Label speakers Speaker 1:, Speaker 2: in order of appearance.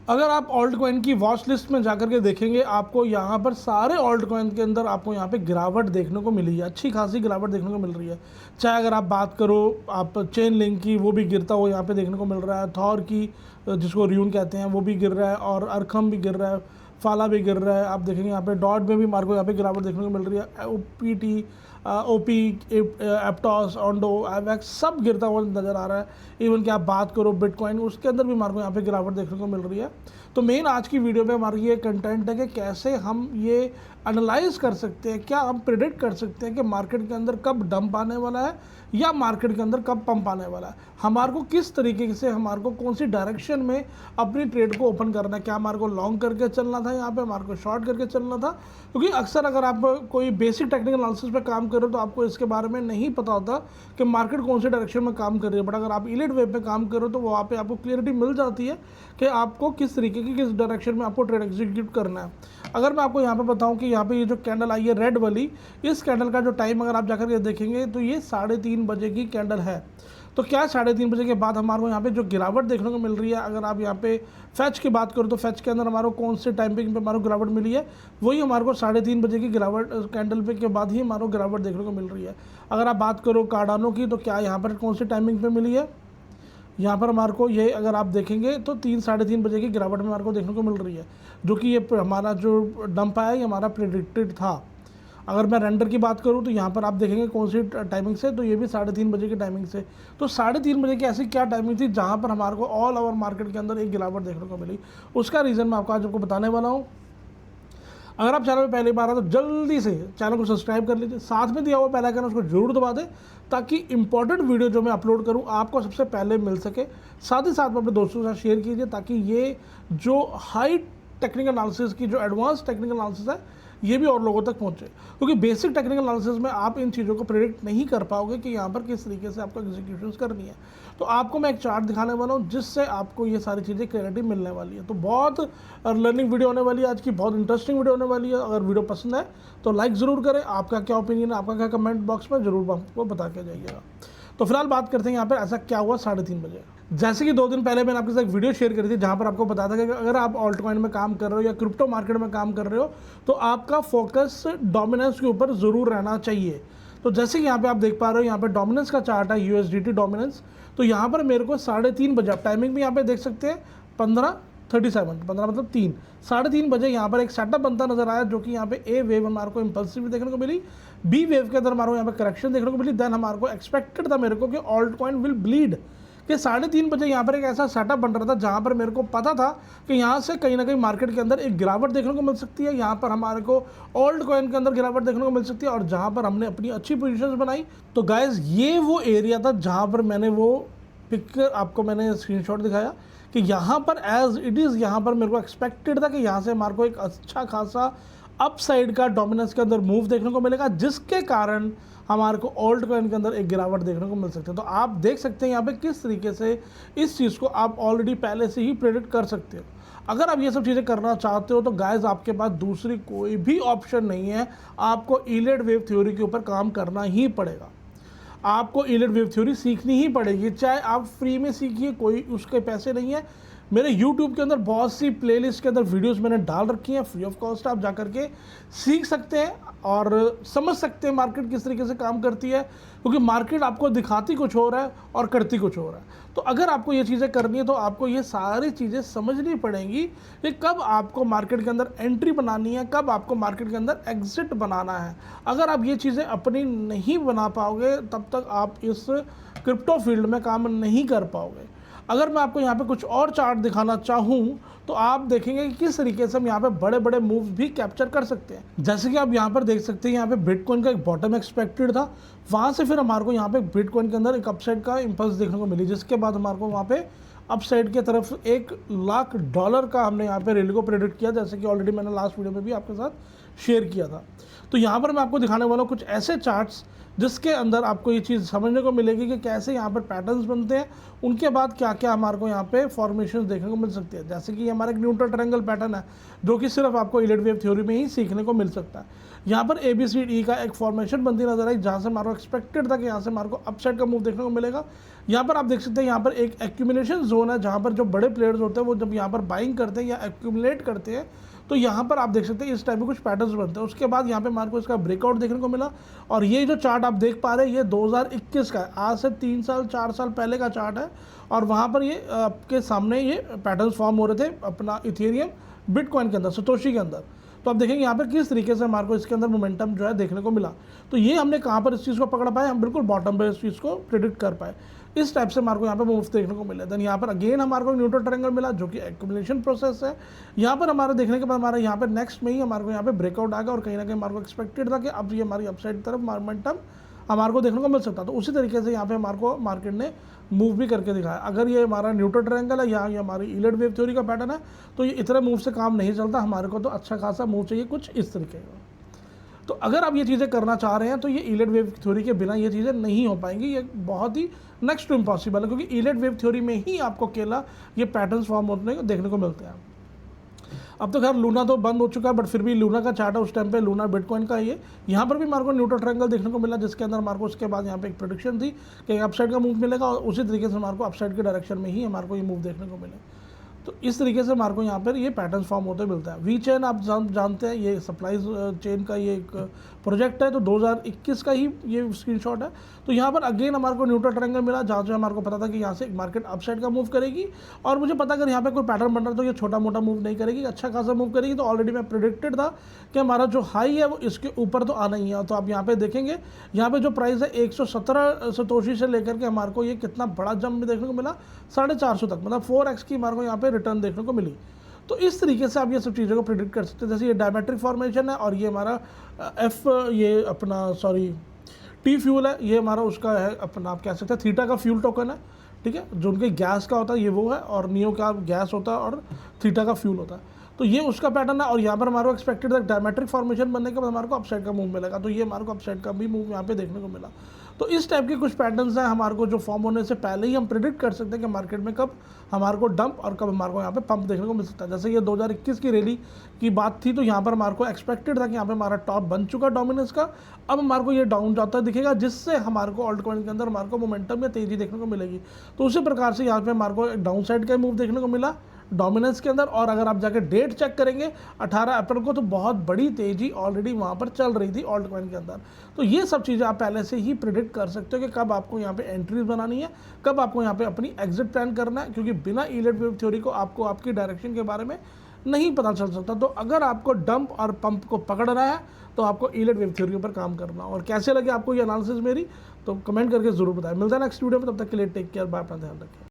Speaker 1: अगर आप alt coin की वॉच लिस्ट में जाकर के देखेंगे, आपको यहाँ पर सारे ऑल्ट कॉइन के अंदर आपको यहाँ पे गिरावट देखने को मिली है, अच्छी खासी गिरावट देखने को मिल रही है। चाहे अगर आप बात करो आप चेन लिंक की, वो भी गिरता हुआ यहाँ पे देखने को मिल रहा है। थॉर की जिसको र्यून कहते हैं वो भी गिर रहा है, और अरखम भी गिर रहा है, फाला भी गिर रहा है। आप देखेंगे यहाँ पे डॉट में भी मार्को यहाँ पे गिरावट देखने को मिल रही है। ओपीटी, ओपी, एप्टॉस, ऑन्डो, एवेक्स सब गिरता हुआ नज़र आ रहा है। इवन कि आप बात करो बिटकॉइन, उसके अंदर भी मार्को यहाँ पे गिरावट देखने को मिल रही है। तो मेन आज की वीडियो में हमारी ये कंटेंट है कि कैसे हम ये एनालाइज कर सकते हैं, क्या हम प्रिडिक्ट कर सकते हैं कि मार्केट के अंदर कब डंप आने वाला है या मार्केट के अंदर कब पंप आने वाला है। हमारे को किस तरीके से, हमारे को कौन सी डायरेक्शन में अपनी ट्रेड को ओपन करना है। क्या हमारे को लॉन्ग करके चलना था, यहाँ पे हमारे को शॉर्ट करके चलना था। क्योंकि अक्सर अगर आप कोई बेसिक टेक्निकल एनालिसिस पे काम कर रहे हो तो आपको इसके बारे में नहीं पता होता कि मार्केट कौन सी डायरेक्शन में काम कर रही है। बट अगर आप इलीट वेव पे काम करो तो वहाँ पे आपको क्लियरिटी मिल जाती है कि आपको किस तरीके की, किस डायरेक्शन में आपको ट्रेड एग्जीक्यूट करना है। अगर मैं आपको यहाँ पे बताऊँ कि यहाँ पे ये जो कैंडल आई है रेड वाली, इस कैंडल का जो टाइम अगर आप जाकर के देखेंगे तो ये 3:30 बजे की कैंडल है। तो क्या 3:30 बजे के बाद हमारे को यहाँ पे जो गिरावट देखने को मिल रही है, अगर आप यहाँ पे फैच की बात करो तो फैच के अंदर हमारे को कौन से टाइमिंग पे हमारे को गिरावट मिली है, वही हमारे को 3:30 बजे की गिरावट कैंडल पे के बाद ही हमारे को गिरावट देखने को मिल रही है। अगर आप बात करो कार्डानो की, तो क्या यहाँ पर कौन सी टाइमिंग पे मिली है, यहाँ पर हमारे को ये अगर आप देखेंगे तो 3-3:30 बजे की गिरावट में हमारे को देखने को मिल रही है, जो कि ये हमारा जो डंप आया ये हमारा प्रेडिक्टेड था। अगर मैं रेंडर की बात करूँ तो यहाँ पर आप देखेंगे कौन सी टाइमिंग से, तो ये भी 3:30 बजे की टाइमिंग से। तो 3:30 बजे की ऐसी क्या टाइमिंग थी जहाँ पर हमारे को ऑल ओवर मार्केट के अंदर एक गिरावट देखने को मिली, उसका रीज़न मैं आपको आज आपको बताने वाला हूँ। अगर आप चैनल पे पहली बार आए तो जल्दी से चैनल को सब्सक्राइब कर लीजिए, साथ में दिया हुआ बेल आइकन उसको जरूर दबा दें ताकि इंपॉर्टेंट वीडियो जो मैं अपलोड करूं आपको सबसे पहले मिल सके। साथ ही साथ में अपने दोस्तों के साथ शेयर कीजिए ताकि ये जो हाई टेक्निकल एनालिसिस की, जो एडवांस टेक्निकल एनालिसिस है, ये भी और लोगों तक पहुंचे। क्योंकि बेसिक टेक्निकल एनालिसिस में आप इन चीज़ों को प्रेडिक्ट नहीं कर पाओगे कि यहाँ पर किस तरीके से आपको एग्जीक्यूशन करनी है। तो आपको मैं एक चार्ट दिखाने वाला हूँ जिससे आपको ये सारी चीज़ें क्लैरिटी मिलने वाली है। तो बहुत लर्निंग वीडियो होने वाली है आज की, बहुत इंटरेस्टिंग वीडियो होने वाली है। अगर वीडियो पसंद है तो लाइक ज़रूर करें, आपका क्या ओपिनियन है, आपका क्या कमेंट बॉक्स में ज़रूर आपको बता के जाइएगा। तो फिलहाल बात करते हैं यहाँ पर ऐसा क्या हुआ 3:30 बजे। जैसे कि 2 दिन पहले मैंने आपके साथ एक वीडियो शेयर करी थी जहाँ पर आपको बताया था कि अगर आप ऑल्ट कॉइन में काम कर रहे हो या क्रिप्टो मार्केट में काम कर रहे हो तो आपका फोकस डोमिनेंस के ऊपर ज़रूर रहना चाहिए। तो जैसे कि यहाँ पे आप देख पा रहे हो, यहाँ पे डोमिनेंस का चार्ट है, यूएसडीटी डोमिनेंस। तो यहाँ पर मेरे को 3:30 बजे, आप टाइमिंग भी यहाँ पे देख सकते हैं 15:37, 15 मतलब 3, 3:30 बजे यहाँ पर एक सेटअप बनता नजर आया, जो कि यहाँ पे ए वेव हमारे को इम्पल्सिव देखने को मिली, बी वेव के अंदर हमारे को यहाँ पे करेक्शन देखने को मिली। देन हमारे को एक्सपेक्टेड था मेरे को कि ऑल्ट कॉइन विल ब्लीड, कि 3:30 बजे यहाँ पर एक ऐसा सेटअप बन रहा था जहाँ पर मेरे को पता था कि यहाँ से कहीं ना कहीं मार्केट के अंदर एक गिरावट देखने को मिल सकती है, यहाँ पर हमारे को ऑल्ट कॉइन के अंदर गिरावट देखने को मिल सकती है, और जहाँ पर हमने अपनी अच्छी पोजीशंस बनाई। तो गाइज ये वो एरिया था जहाँ पर मैंने वो पिक आपको मैंने स्क्रीनशॉट दिखाया कि यहाँ पर एज इट इज़, यहाँ पर मेरे को एक्सपेक्टेड था कि यहाँ से हमारे को एक अच्छा खासा अपसाइड का डोमिनेंस के अंदर मूव देखने को मिलेगा, जिसके कारण हमारे को ऑल्ट कॉइन के अंदर एक गिरावट देखने को मिल सकती है। तो आप देख सकते हैं यहाँ पे किस तरीके से इस चीज़ को आप ऑलरेडी पहले से ही प्रेडिक्ट कर सकते हो। अगर आप ये सब चीज़ें करना चाहते हो तो गाइज आपके पास दूसरी कोई भी ऑप्शन नहीं है, आपको इलीट वेव थ्योरी के ऊपर काम करना ही पड़ेगा। आपको इलीट वेव थ्योरी सीखनी ही पड़ेगी, चाहे आप फ्री में सीखिए, कोई उसके पैसे नहीं है। मेरे YouTube के अंदर बहुत सी प्लेलिस्ट के अंदर वीडियोस मैंने डाल रखी हैं, फ्री ऑफ कॉस्ट आप जा करके सीख सकते हैं और समझ सकते हैं मार्केट किस तरीके से काम करती है। क्योंकि मार्केट आपको दिखाती कुछ हो रहा है और करती कुछ हो रहा है। तो अगर आपको ये चीज़ें करनी है तो आपको ये सारी चीज़ें समझनी पड़ेंगी कि कब आपको मार्केट के अंदर एंट्री बनानी है, कब आपको मार्केट के अंदर एग्जिट बनाना है। अगर आप ये चीज़ें अपनी नहीं बना पाओगे तब तक आप इस क्रिप्टो फील्ड में काम नहीं कर पाओगे। अगर मैं आपको यहाँ पे कुछ और चार्ट दिखाना चाहूँ तो आप देखेंगे कि किस तरीके से हम यहाँ पे बड़े बड़े मूव्स भी कैप्चर कर सकते हैं। जैसे कि आप यहाँ पर देख सकते हैं, यहाँ पे बिटकॉइन का एक बॉटम एक्सपेक्टेड था, वहाँ से फिर हमारे को यहाँ पे बिटकॉइन के अंदर एक अपसाइड का इम्पल्स देखने को मिली, जिसके बाद हमारे को वहाँ पे अपसाइड की तरफ $1 लाख का हमने यहाँ पे रैली को प्रेडिक्ट किया, जैसे कि ऑलरेडी मैंने लास्ट वीडियो में भी आपके साथ शेयर किया था। तो यहाँ पर मैं आपको दिखाने वाला हूँ कुछ ऐसे चार्ट्स जिसके अंदर आपको ये चीज़ समझने को मिलेगी कि कैसे यहाँ पर पैटर्न्स बनते हैं, उनके बाद क्या क्या हमारे को यहाँ पे फॉर्मेशन देखने को मिल सकती है। जैसे कि हमारा एक न्यूट्रल ट्रायंगल पैटर्न है जो कि सिर्फ आपको इलियट वेव थ्योरी में ही सीखने को मिल सकता है। यहाँ पर ABCD का एक फॉर्मेशन बनती नजर आई, जहाँ से हमारे को एक्सपेक्टेड था कि यहाँ से हमारे को अपसाइड का मूव देखने को मिलेगा। यहाँ पर आप देख सकते हैं यहाँ पर एक एक्यूमुलेशन जोन है, जहाँ पर जो बड़े प्लेयर्स होते हैं वो जब यहाँ पर बाइंग करते हैं या एक्यूमुलेट करते हैं तो यहाँ पर आप देख सकते हैं इस टाइप में कुछ पैटर्न्स बनते हैं। उसके बाद यहाँ पे हमारे को इसका ब्रेकआउट देखने को मिला, और ये जो चार्ट आप देख पा रहे हैं ये 2021 का है, आज से 3 साल 4 साल पहले का चार्ट है। और वहाँ पर ये आपके सामने ये पैटर्न्स फॉर्म हो रहे थे अपना इथेरियम बिटकॉइन के अंदर, सतोशी के अंदर। तो आप देखेंगे यहाँ पर किस तरीके से हमारे को इसके अंदर मोमेंटम जो है देखने को मिला। तो ये हमने कहाँ पर इस चीज़ को पकड़ पाए, हम बिल्कुल बॉटम पर इस चीज़ को प्रिडिक्ट कर पाए। इस टाइप से हमारे को यहाँ पे मूव्स देखने को मिले। देन यहाँ पर अगेन हमारे को न्यूट्रल ट्रायंगल मिला जो कि एक्यूमुलेशन प्रोसेस है। यहाँ पर हमारे देखने के बाद हमारा यहाँ पे नेक्स्ट में ही हमारे को यहाँ पे ब्रेकआउट आ गया, और कहीं ना कहीं हमारे को एक्सपेक्टेड था कि अब ये हमारी अपसाइड तरफ मोमेंटम हमारे को देखने को मिल सकता। तो उसी तरीके से यहाँ पे हमारे को मार्केट ने मूव भी करके दिखाया। अगर ये हमारा न्यूट्रल ट्रायंगल है या ये हमारी इलियट वेव थ्योरी का पैटर्न है तो ये इतने मूव से काम नहीं चलता, हमारे को तो अच्छा खासा मूव चाहिए कुछ इस तरीके का। तो अगर आप ये चीज़ें करना चाह रहे हैं तो ये इलियट वेव थ्योरी के बिना ये चीज़ें नहीं हो पाएंगी, ये बहुत ही नेक्स्ट टू इम्पॉसिबल है, क्योंकि इलियट वेव थ्योरी में ही आपको अकेला ये पैटर्न्स फॉर्म होने को देखने को मिलते हैं। अब तो खैर लूना तो बंद हो चुका है, बट फिर भी लूना का चार्ट है उस टाइम पे, लूना बिटकॉइन का ये यहाँ पर भी हमारे को न्यूट्रल ट्रायंगल देखने को मिला, जिसके अंदर हमारे को उसके बाद यहाँ पे एक प्रेडिक्शन थी कि अपसाइड का मूव मिलेगा, और उसी तरीके से हमारे को अपसाइड के डायरेक्शन में ही हमारे को ये मूव देखने को मिले। तो इस तरीके से हमारे को यहाँ पर ये पैटर्न फॉर्म होते मिलता है। वी चेन आप जानते हैं, ये सप्लाई चेन का ये एक प्रोजेक्ट है, तो 2021 का ही ये स्क्रीनशॉट है। तो यहाँ पर अगेन हमारे को न्यूट्रल ट्रायंगल मिला, जहाँ से हमारे को पता था कि यहाँ से मार्केट अपसाइड का मूव करेगी, और मुझे पता अगर यहाँ पे कोई पैटर्न बन रहा है तो ये छोटा मोटा मूव नहीं करेगी, अच्छा खासा मूव करेगी। तो ऑलरेडी मैं प्रेडिक्टेड था कि हमारा जो हाई है वो इसके ऊपर तो आना ही है। तो आप यहाँ पे देखेंगे, यहाँ पे जो प्राइस है 117 सतोशी से लेकर के हमारे को ये कितना बड़ा जंप देखने को मिला 450 तक, मतलब 4x की हमारे को यहाँ पे रिटर्न देखने को मिली। तो इस तरीके से आप ये सब चीज़ों को प्रिडिक्ट कर सकते हैं। जैसे ये डायमेट्रिक फॉर्मेशन है, और ये हमारा ये अपना टी फ्यूल है, ये हमारा उसका है अपना, आप कह सकते हैं थीटा का फ्यूल टोकन है, ठीक है, जो उनके गैस का होता है ये वो है, और नियो का गैस होता है और थीटा का फ्यूल होता है। तो ये उसका पैटर्न है, और यहाँ पर हमारे को एक्सपेक्टेड था डायमेट्रिक फॉर्मेशन बनने के बाद हमारे को अपसाइड का मूव मिलेगा, तो ये हमारे को अपसाइड का भी मूव यहाँ पे देखने को मिला। तो इस टाइप के कुछ पैटर्न्स हैं हमारे को जो फॉर्म होने से पहले ही हम प्रिडिक्ट कर सकते हैं कि मार्केट में कब हमारे को डंप और कब हमारे को यहाँ पे पंप देखने को मिल सकता है। जैसे ये 2021 की रैली की बात थी, तो यहाँ पर हमारे को एक्सपेक्टेड था कि यहाँ पे हमारा टॉप बन चुका डोमिनेंस का, अब हमारे को ये डाउन जाता दिखेगा, जिससे हमारे को ऑल्ट कॉइन के अंदर हमारे को मोमेंटम या तेजी देखने को मिलेगी। तो उसी प्रकार से यहाँ पे हमारे को डाउन साइड का मूव देखने को मिला डोमिनेंस के अंदर। और अगर आप जाकर डेट चेक करेंगे 18 अप्रैल को, तो बहुत बड़ी तेजी ऑलरेडी वहाँ पर चल रही थी ऑल्ट कॉइन के अंदर। तो ये सब चीज़ें आप पहले से ही प्रिडिक्ट कर सकते हो कि कब आपको यहाँ पे एंट्रीज बनानी है, कब आपको यहाँ पे अपनी एग्जिट प्लान करना है, क्योंकि बिना इलियट वेव थ्योरी को आपको आपकी डायरेक्शन के बारे में नहीं पता चल सकता। तो अगर आपको डंप और पंप को पकड़ना है तो आपको इलियट वेव थ्योरी पर काम करना। और कैसे लगे आपको ये एनालिसिस मेरी, तो कमेंट करके जरूर बताएं। मिलता है नेक्स्ट वीडियो में, तब तक के लिए टेक केयर, बाय, अपना ध्यान रखें।